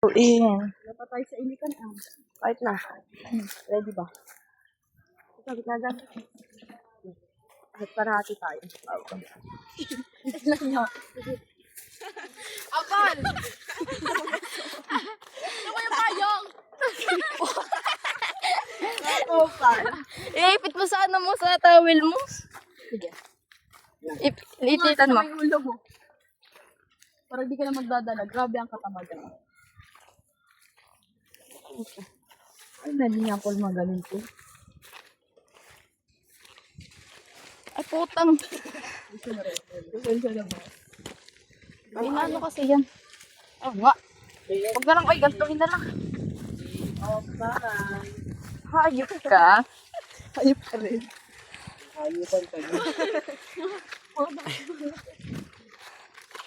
lutuin. Wala pa tayo sa inikan. Kahit na. Ready ba? Sabi na dyan. At parati tayo. Ilan nyo? Abal! Ano ko yung payong? Iipit mo sa ano mo, sa towel mo. Sige. Ititan mo. Yung ulo mo. Para di ka na magdadala. Grabe ang katamagan. Ay, nali niya Paul magaling po. Ay, putang. Ay, ano kasi yan? Oh, nga. Huwag na lang, ay, gantuin na lang. Hayop ka. Hayop ka rin. Hayupan ka na.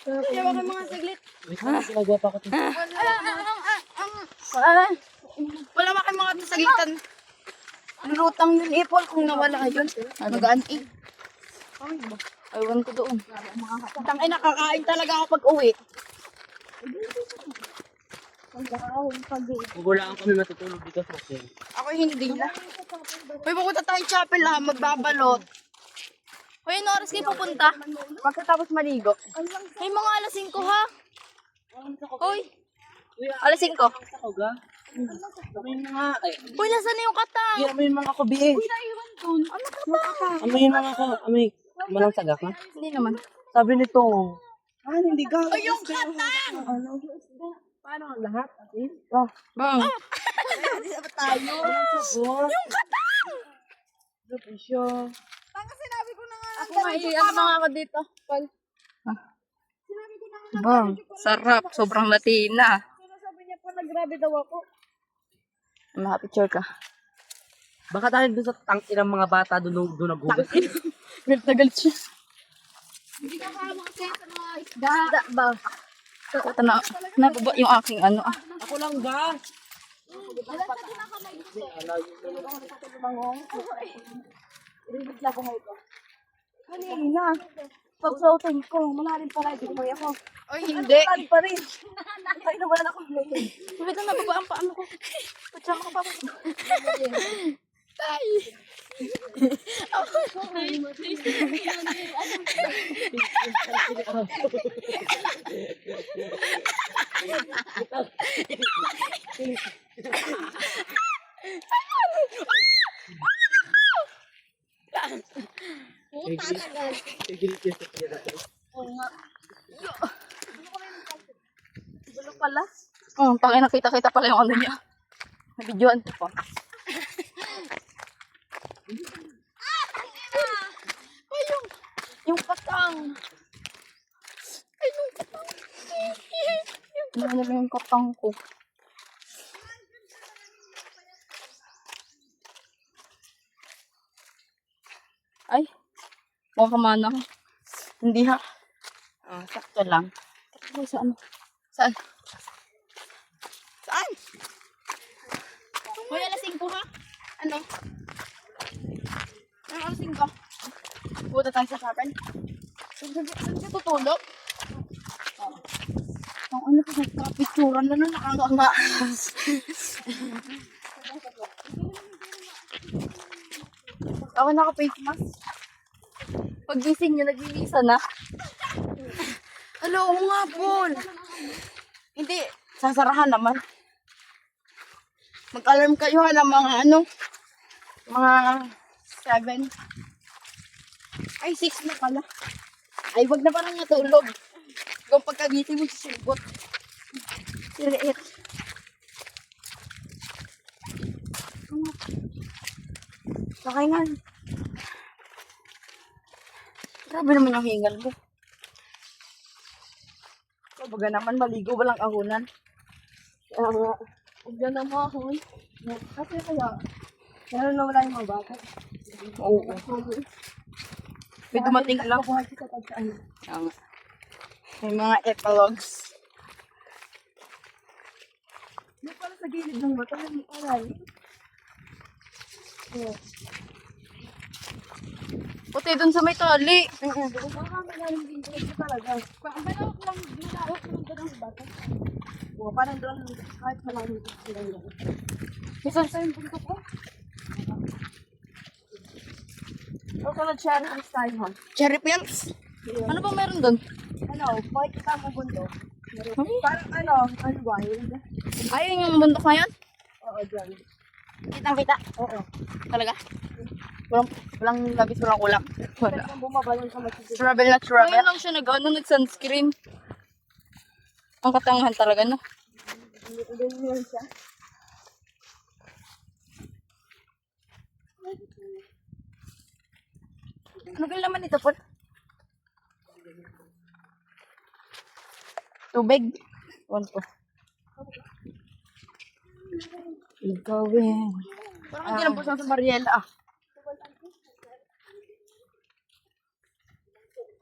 Kaya bakit mga saglit? Ginagawa pa ko ito. Wala ba kayong mga sagitan? Lulutang yun, Ipol, kung nawala yun. Magaan eh. Aywan ko doon. Tangay, nakakain talaga ako pag uwi. Magulaan kami matutulog dito sa akin. Ako hindi na. Uy, pupunta tayo chapel ha, magbabalot. Uy, ano oras kayo pupunta? Pagkatapos maligo. Ay, mga alas 5 ha. Uy, alas 5. Ako ga? Amoyin mo nga. Ay, Uy, nasa na yung katang? amoyin mo nga ako, biye. Ano ka ba? Amoyin mo nga ako. Amoy. Malang sagak na. Hindi naman. Sabi nito. Hindi ga. Uy, yung katang! Paano ang lahat? Bang. Tayo. Yung katang! Sabi siya. Ako nga, ano mga ako dito? Bang, sarap. Sobrang Latina. Sabi niya pa, nagrabe daw ako. Maka-picture ka. Baka dahil doon sa tangki ng mga bata doon naghugas. Galit na galit siya. Hindi ka kama kasi sa mga isda. Ba? Ito na, nababa yung aking ano ah. Ako lang ga. Kanina. Pag floating ko, malalim pala. Hindi ko ako. Ay, hindi. Malalim pa rin. Ay, nawala na ako. Ulit na nababa ang paano ko. Patsama ka pa. Tay. Gulo pala. Tangin nakita-kita pala yung ano niya. Nabidyoan ko pa. Ay, yung katang. Ay, yung katang. Ano na yung katang ko? Ay, baka mana ko. Hindi ha. Sakto lang. Ay, saan? Saan? Saan? Hoy, alas 5 ha? Ano? Ano alas 5? Puta tayo sa chapel. Saan siya tutulog? Ang ano ko, nagkapicturan na nun, nakanganga. Ako naka-face mask. Pag-gising niya, naglilisa na. Hello, nga, Paul. Hindi, sasarahan naman. Mag-alarm kayo ha ng mga ano, mga 7. Ay, 6 na pala. Ay, wag na parang natulog. Kung pagkagising mo, sisibot. Siriit. Sakay nga. Grabe naman yung hingal mo. Baga naman, maligo walang ahunan. Kaya nga. Huwag na naman ako. Kasi kaya, meron na wala yung mga bata. Oo. May dumating lang. Buhay kita pag ano. May mga epilogues. Yung pala sa gilid ng mata, yung alay. Puti dun sa may tali. Talaga. Ang balawak lang, malawak lang doon ang bata. O, parang doon, kahit sa mga sila yun. Minsan sa yung punto ko. O, sunod siya, ang style ha. Cherry pills? Ano ba meron doon? Ano, kahit kita mo bundo. Parang ano wild. Ayun yung bundok na yun? Oo, dyan. Kitang-kita? Oo. Talaga? Walang labis, walang kulang. Pero kung bumabalon ka matitid. Travel na travel. Ngayon lang siya nag-sunscreen. Ang katangahan talaga, no? Hindi yun siya. Ano ba naman ito, Paul? Tubig. Ewan ko. Igawin. Parang hindi lang po sa Mariela, ah.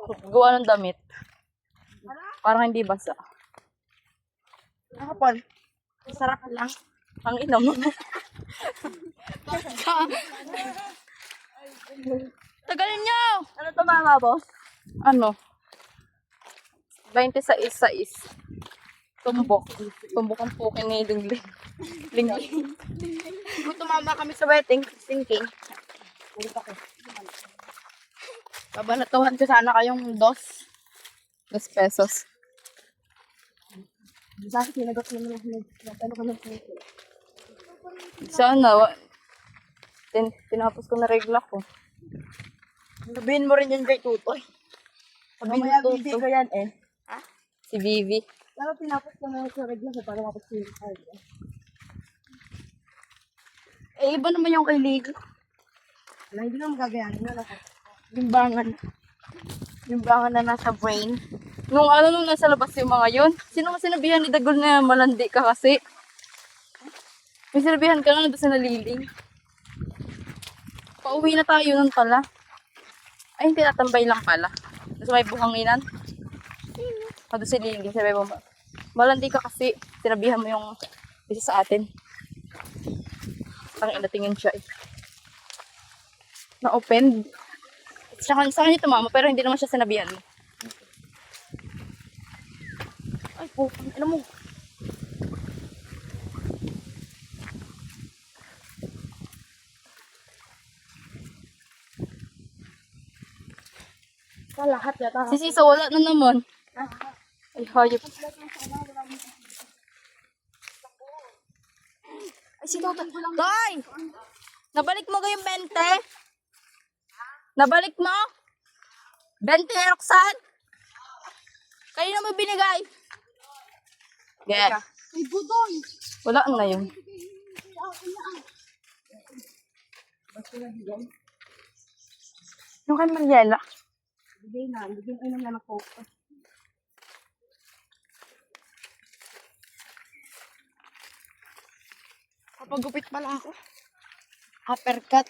Gawa ng damit. Parang hindi basa. Ako, Paul. Sarap lang. Ang ina mo. Tagal niyo! Ano to mama, boss? Ano? 26 tumbok. Tumbok ang pukin ni Lingling. Lingling. Kung tumama kami sa wedding, sinking. Babanatuhan ko sana kayong 2 pesos. Sa akin, sinagot mo na ano ka ng puso. Sana, tinapos ko na regla ko. Sabihin mo rin yun kay Tutoy. Sabihin Mamaya mo bibig Tutoy. ko yan eh. Si Vivi. Pero tinapos ko na sa regla ko para mapos yung card. Eh, iba naman yung kay Lily. Na hindi na magagayanin yun ako. Limbangan. Limbangan na nasa brain. Nung nasa labas yung mga yun. Sino nga sinabihan ni Dagol na malandi ka kasi? May sinabihan ka na doon sa naliling. Pauwi na tayo nun pala. Ay, hindi tatambay lang pala. Doon may buhanginan. Doon si Liling. Sabi mo, malandi ka kasi. Sinabihan mo yung isa sa atin. Parang inatingin siya eh. Na-open. Sa kanya tumama, pero hindi naman siya sinabihan mo. Ay po, ano mo? Sa lahat yata. Si Sisa, wala na naman. Ay, hayop. Ay, si Toto. Toy! Nabalik mo kayong 20? Nabalik mo? 20 na Roxanne? Kayo na mo binigay? Yeah. Ay, budoy! Wala na yun. Yung kay Mariela. Bigay na. Bigay na naman ako. Kapagupit pala ako. Uppercut.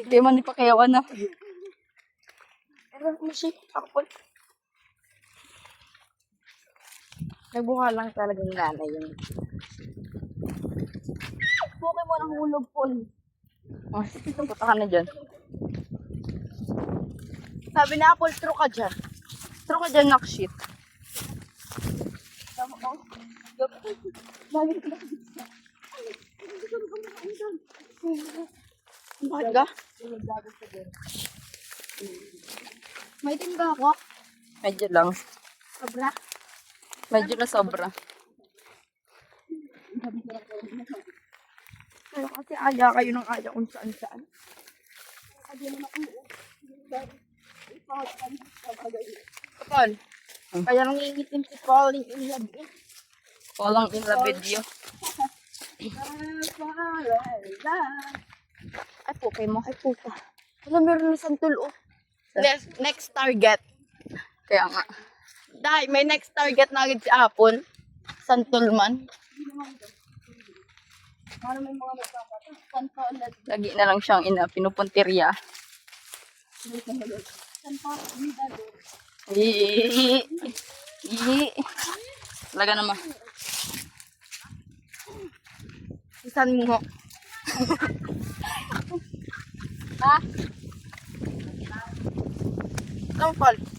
Hindi man ipakayawan na. Pero masih ako. Nagbuka lang talagang nanay yun. Puke mo ng hulog, Paul. Oh, punta ka na dyan. Sabi na Apple, true ka dyan. True ka dyan, knock-shit. Bakit ka? May tingga ako. Medyo lang. Sobra. Medyo na sobra. Pero kasi aya kayo ng aya kung saan-saan. Kapal. Kaya nang ngingitim si Falling in Love. Falling in Love video. Ay, pukay mo. Ay, puta. Wala, meron na santol, oh. Next target. Kaya nga. Dahil may next target na agad si Apple. Santol man. Para may mga nagpapata. Saan ulit? Lagi na lang siyang pinupuntirya. Saan pa? Bida doon. Talaga naman. Isan mo. Ha? Anong fault?